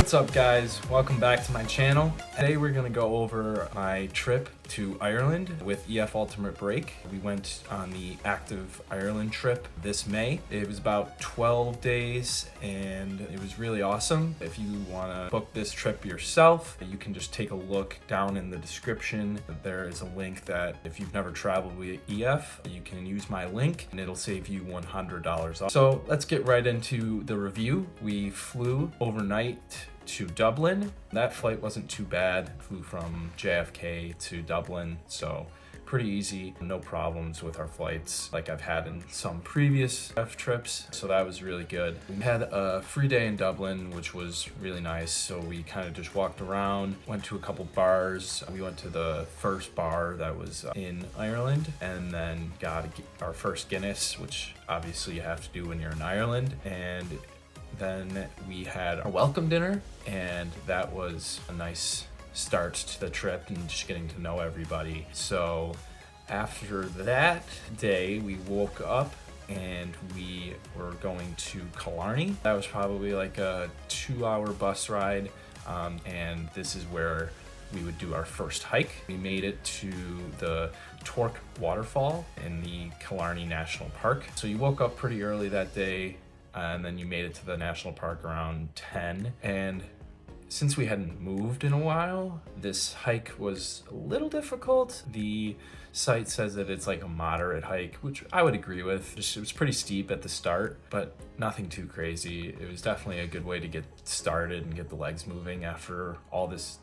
What's up guys? Welcome back to my channel. Today we're gonna go over my trip to Ireland with EF Ultimate Break. We went on the active Ireland trip this May. It was about 12 days and it was really awesome. If you wanna book this trip yourself, you can just take a look down in the description. There is a link that if you've never traveled with EF, you can use my link and it'll save you $100 off. So let's get right into the review. We flew overnight to Dublin. That flight wasn't too bad. Flew from JFK to Dublin, so pretty easy. No problems with our flights like I've had in some previous F trips, so that was really good. We had a free day in Dublin, which was really nice, so we kind of just walked around, went to a couple bars. We went to the first bar that was in Ireland and then got our first Guinness, which obviously you have to do when you're in Ireland. And then we had a welcome dinner, and that was a nice start to the trip and just getting to know everybody. So after that day, we woke up and we were going to Killarney. That was probably like a 2-hour bus ride, and this is where we would do our first hike. We made it to the Torque waterfall in the Killarney National Park. So you woke up pretty early that day, and then you made it to the national park around 10. And since we hadn't moved in a while, this hike was a little difficult. The site says that it's like a moderate hike, which I would agree with. It was pretty steep at the start, but nothing too crazy. It was definitely a good way to get started and get the legs moving after all this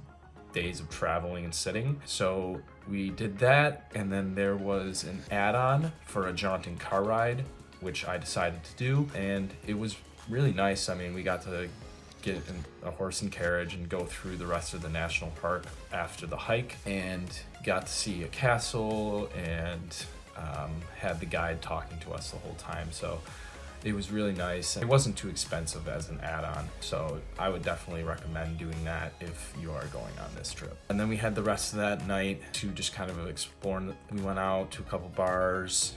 days of traveling and sitting. So we did that, and then there was an add-on for a jaunting car ride, which I decided to do, and it was really nice. I mean, we got to get in a horse and carriage and go through the rest of the national park after the hike, and got to see a castle and had the guide talking to us the whole time. So it was really nice. It wasn't too expensive as an add-on, so I would definitely recommend doing that if you are going on this trip. And then we had the rest of that night to just kind of explore. We went out to a couple bars.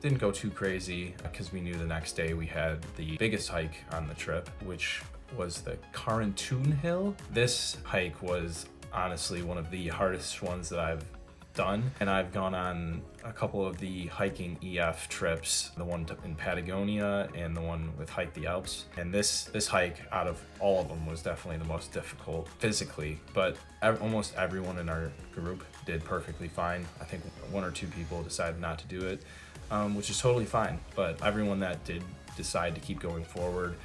Didn't go too crazy because we knew the next day we had the biggest hike on the trip, which was the Carrantuohill. This hike was honestly one of the hardest ones that I've done, and I've gone on a couple of the hiking EF trips, the one in Patagonia and the one with Hike the Alps. And this hike out of all of them was definitely the most difficult physically, but almost everyone in our group did perfectly fine. I think 1 or 2 people decided not to do it, which is totally fine, but everyone that did decide to keep going forward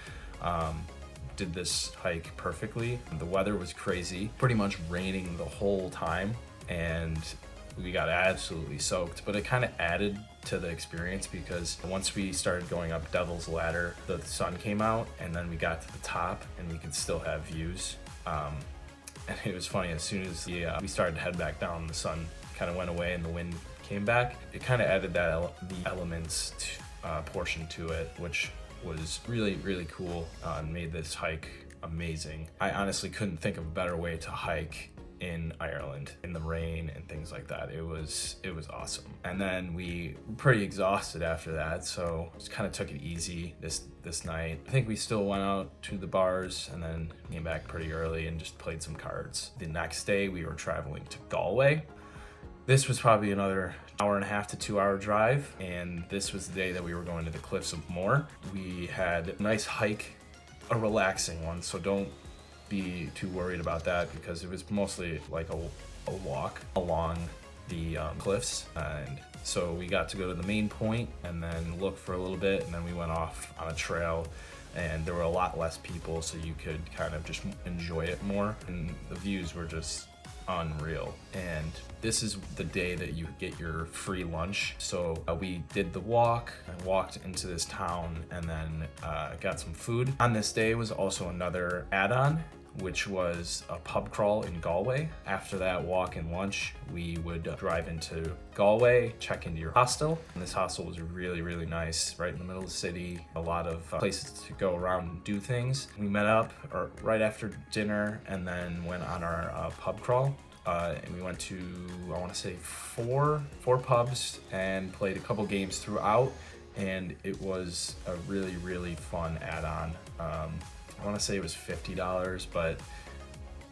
did this hike perfectly. The weather was crazy, pretty much raining the whole time, and we got absolutely soaked, but it kind of added to the experience because once we started going up Devil's Ladder, the sun came out, and then we got to the top and we could still have views. And it was funny, as soon as we started to head back down, the sun kind of went away and the wind came back. It kind of added that the elements portion to it, which was really, really cool, and made this hike amazing. I honestly couldn't think of a better way to hike in Ireland in the rain and things like that. It was awesome. And then we were pretty exhausted after that, so just kind of took it easy this night. I think we still went out to the bars and then came back pretty early and just played some cards. The next day we were traveling to Galway. This was probably another 1.5 to 2 hour drive, and this was the day that we were going to the cliffs of Moher. We had a nice hike, a relaxing one, so don't be too worried about that because it was mostly like a walk along the cliffs. And so we got to go to the main point and then look for a little bit, and then we went off on a trail, and there were a lot less people, so you could kind of just enjoy it more, and the views were just unreal. And this is the day that you get your free lunch. So we did the walk and walked into this town, and then got some food. On this day was also another add-on, which was a pub crawl in Galway. After that walk and lunch, we would drive into Galway, check into your hostel. And this hostel was really, really nice, right in the middle of the city. A lot of places to go around and do things. We met up right after dinner and then went on our pub crawl. And we went to, I want to say, four pubs and played a couple games throughout. And it was a really, really fun add-on. want to say it was $50, but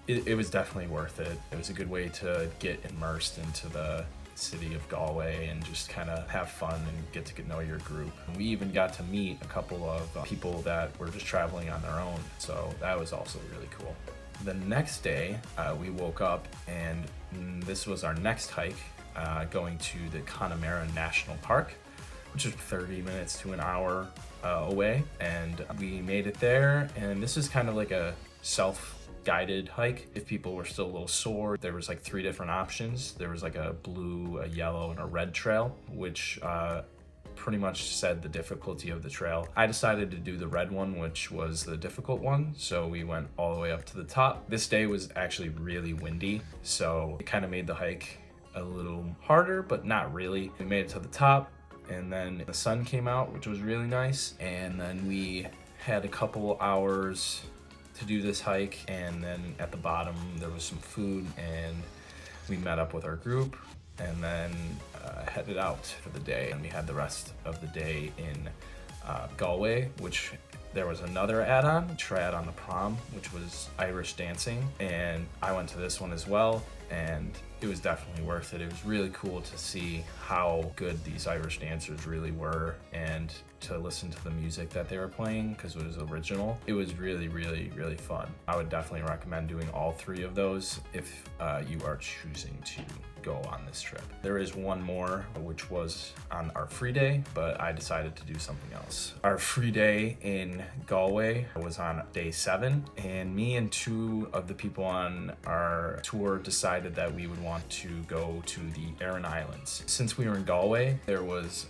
it was definitely worth it. It was a good way to get immersed into the city of Galway and just kind of have fun and get to know your group. We even got to meet a couple of people that were just traveling on their own, so that was also really cool. The next day, we woke up and this was our next hike, going to the Connemara National Park, which is 30 minutes to an hour away. And we made it there, and this is kind of like a self-guided hike. If people were still a little sore, there was like 3 different options. There was like a blue, a yellow, and a red trail, which pretty much said the difficulty of the trail. I decided to do the red one, which was the difficult one, so we went all the way up to the top. This day was actually really windy, so it kind of made the hike a little harder, but not really. We made it to the top, and then the sun came out, which was really nice, and then we had a couple hours to do this hike, and then at the bottom there was some food, and we met up with our group and then headed out for the day. And we had the rest of the day in Galway, which there was another add-on, trad on the prom, which was Irish dancing, and I went to this one as well, and it was definitely worth it. It was really cool to see how good these Irish dancers really were, and to listen to the music that they were playing because it was original. It was really, really, really fun. I would definitely recommend doing all 3 of those if you are choosing to go on this trip. There is one more, which was on our free day, but I decided to do something else. Our free day in Galway was on day 7, and me and 2 of the people on our tour decided that we would want to go to the Aran Islands. Since we were in Galway, there was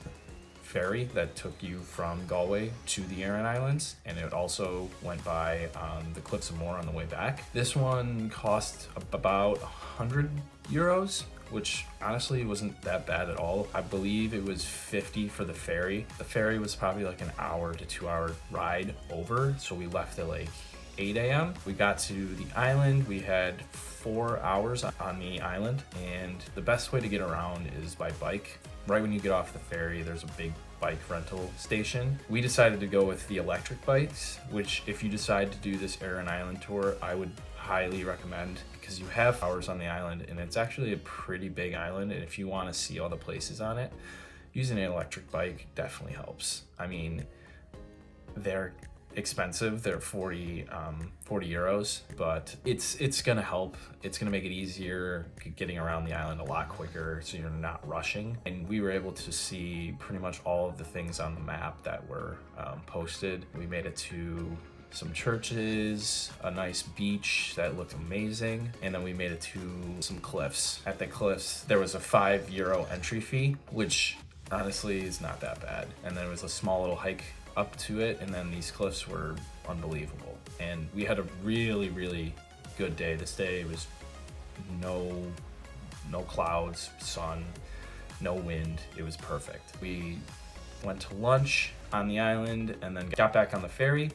ferry that took you from Galway to the Aran Islands, and it also went by the Cliffs of Moher on the way back. This one cost about €100, which honestly wasn't that bad at all. I believe it was 50 for the ferry. The ferry was probably like an hour to 2-hour ride over, so we left at like 8 a.m. We got to the island. We had 4 hours on the island, and the best way to get around is by bike. Right when you get off the ferry, there's a big bike rental station. We decided to go with the electric bikes, which if you decide to do this Aran Island tour, I would highly recommend, because you have hours on the island, and it's actually a pretty big island, and if you want to see all the places on it, using an electric bike definitely helps. I mean, they're expensive. They're 40 euros, but it's gonna help. It's gonna make it easier getting around the island a lot quicker, so you're not rushing. And we were able to see pretty much all of the things on the map that were posted. We made it to some churches, a nice beach that looked amazing, and then we made it to some cliffs. At the cliffs, there was a €5 entry fee, which honestly is not that bad. And then it was a small little hike up to it, and then these cliffs were unbelievable. And we had a really, really good day. This day was no clouds, sun, no wind. It was perfect. We went to lunch on the island and then got back on the ferry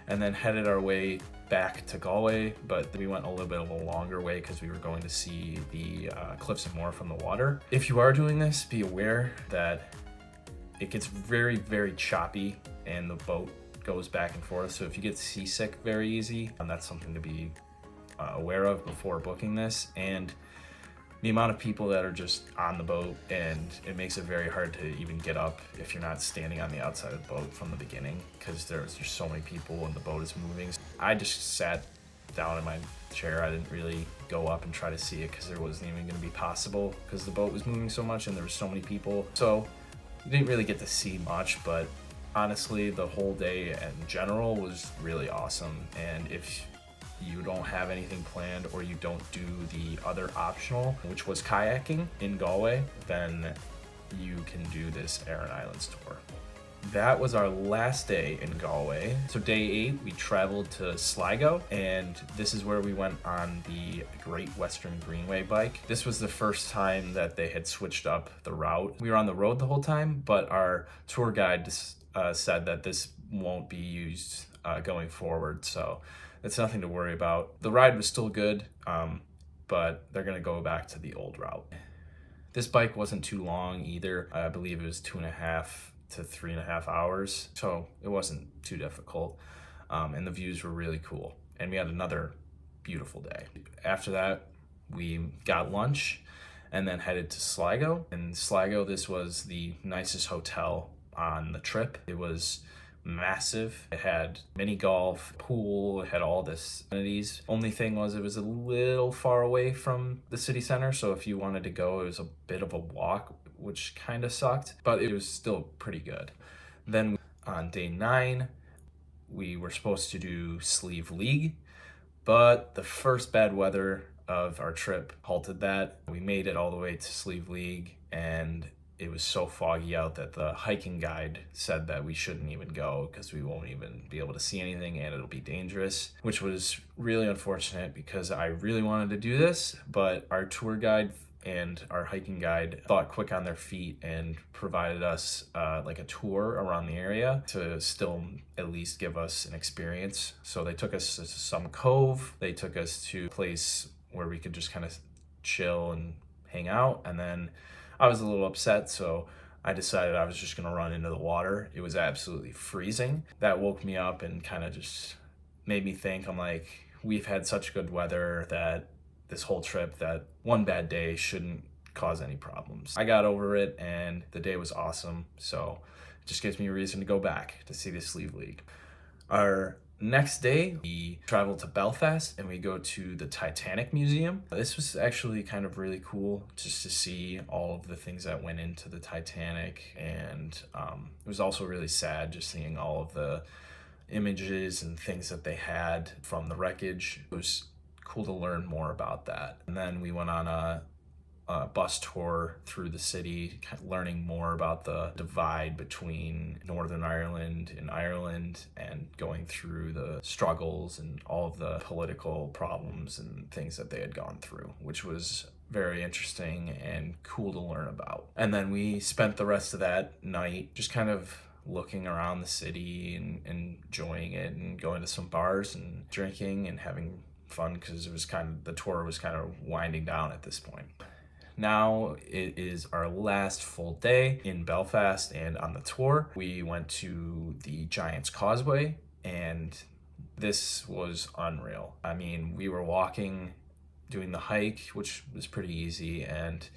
and then headed our way back to Galway, but we went a little bit of a longer way because we were going to see the Cliffs of Moher from the water. If you are doing this, be aware that it gets very, very choppy and the boat goes back and forth. So if you get seasick very easy, that's something to be aware of before booking this. And the amount of people that are just on the boat, and it makes it very hard to even get up if you're not standing on the outside of the boat from the beginning, because there's just so many people and the boat is moving. I just sat down in my chair. I didn't really go up and try to see it because there wasn't even going to be possible, because the boat was moving so much and there were so many people. So you didn't really get to see much, but honestly, the whole day in general was really awesome. And if you don't have anything planned, or you don't do the other optional, which was kayaking in Galway, then you can do this Aran Islands tour. That was our last day in Galway. So day 8, we traveled to Sligo, and this is where we went on the Great Western Greenway bike. This was the first time that they had switched up the route. We were on the road the whole time, but our tour guide said that this won't be used going forward, so it's nothing to worry about. The ride was still good, but they're gonna go back to the old route. This bike wasn't too long either. I believe it was 2.5 to 3.5 hours, so it wasn't too difficult. and the views were really cool. And we had another beautiful day. After that, we got lunch and then headed to Sligo. In Sligo, this was the nicest hotel on the trip. It was massive. It had mini golf, pool, it had all this amenities. Only thing was it was a little far away from the city center, so if you wanted to go, it was a bit of a walk, which kind of sucked, but it was still pretty good. Then on day 9, we were supposed to do Slieve League, but the first bad weather of our trip halted that. We made it all the way to Slieve League, and it was so foggy out that the hiking guide said that we shouldn't even go because we won't even be able to see anything and it'll be dangerous, which was really unfortunate because I really wanted to do this, but our tour guide and our hiking guide thought quick on their feet and provided us like a tour around the area to still at least give us an experience. So they took us to some cove, they took us to a place where we could just kind of chill and hang out, and then I was a little upset, so I decided I was just gonna run into the water. It was absolutely freezing. That woke me up and kind of just made me think, I'm like, we've had such good weather that this whole trip, that one bad day shouldn't cause any problems. I got over it and the day was awesome, so it just gives me a reason to go back to see the Slieve League. Our next day, we travel to Belfast and we go to the Titanic Museum. This was actually kind of really cool just to see all of the things that went into the Titanic, and it was also really sad just seeing all of the images and things that they had from the wreckage. It was cool to learn more about that. And then we went on a bus tour through the city, kind of learning more about the divide between Northern Ireland and Ireland, and going through the struggles and all of the political problems and things that they had gone through, which was very interesting and cool to learn about. And then we spent the rest of that night just kind of looking around the city and enjoying it and going to some bars and drinking and having fun because the tour was kind of winding down at this point. Now it is our last full day in Belfast, and on the tour we went to the Giant's Causeway, and this was unreal. I mean, we were walking, doing the hike, which was pretty easy, and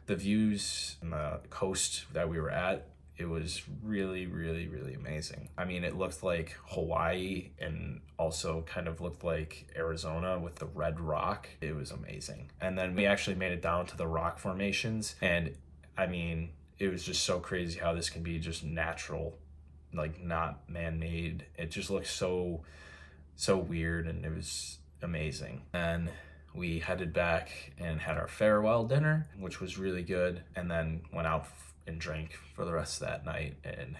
the views on the coast that we were at, it was really, really, really amazing. I mean, it looked like Hawaii and also kind of looked like Arizona with the red rock. It was amazing. And then we actually made it down to the rock formations, and I mean, it was just so crazy how this can be just natural, like not man-made. It just looked so weird, and it was amazing. And we headed back and had our farewell dinner, which was really good, and then went out and drank for the rest of that night and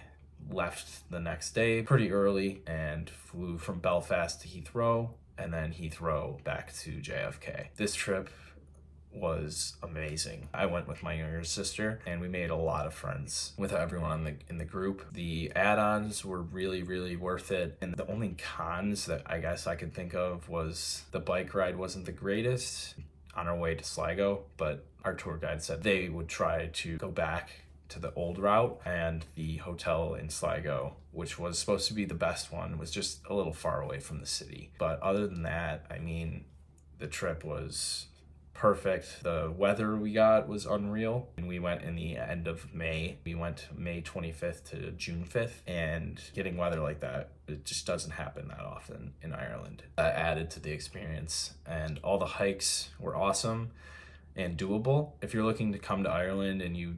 left the next day pretty early and flew from Belfast to Heathrow and then Heathrow back to JFK. This trip was amazing. I went with my younger sister and we made a lot of friends with everyone in the group. The add-ons were really, really worth it. And the only cons that I guess I could think of was the bike ride wasn't the greatest on our way to Sligo, but our tour guide said they would try to go back to the old route, and the hotel in Sligo, which was supposed to be the best one, was just a little far away from the city. But other than that, I mean, the trip was perfect. The weather we got was unreal, and we went in the end of May. We went May 25th to June 5th, and getting weather like that, it just doesn't happen that often in Ireland. That added to the experience, and all the hikes were awesome and doable. If you're looking to come to Ireland and you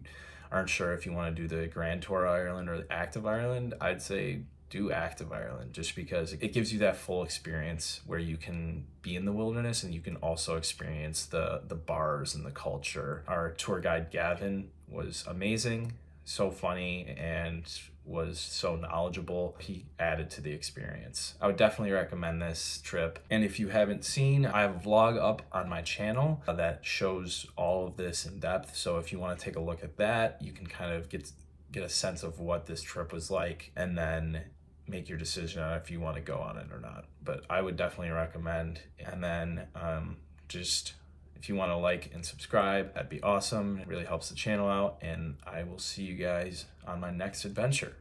aren't sure if you want to do the Grand Tour Ireland or the Active Ireland, I'd say do Active Ireland, just because it gives you that full experience where you can be in the wilderness and you can also experience the bars and the culture. Our tour guide Gavin was amazing, so funny, and was so knowledgeable. He added to the experience. I would definitely recommend this trip. And if you haven't seen, I have a vlog up on my channel that shows all of this in depth. So if you want to take a look at that, you can kind of get a sense of what this trip was like, and then make your decision on if you want to go on it or not. But I would definitely recommend. And then just if you want to like and subscribe, that'd be awesome. It really helps the channel out, and I will see you guys on my next adventure.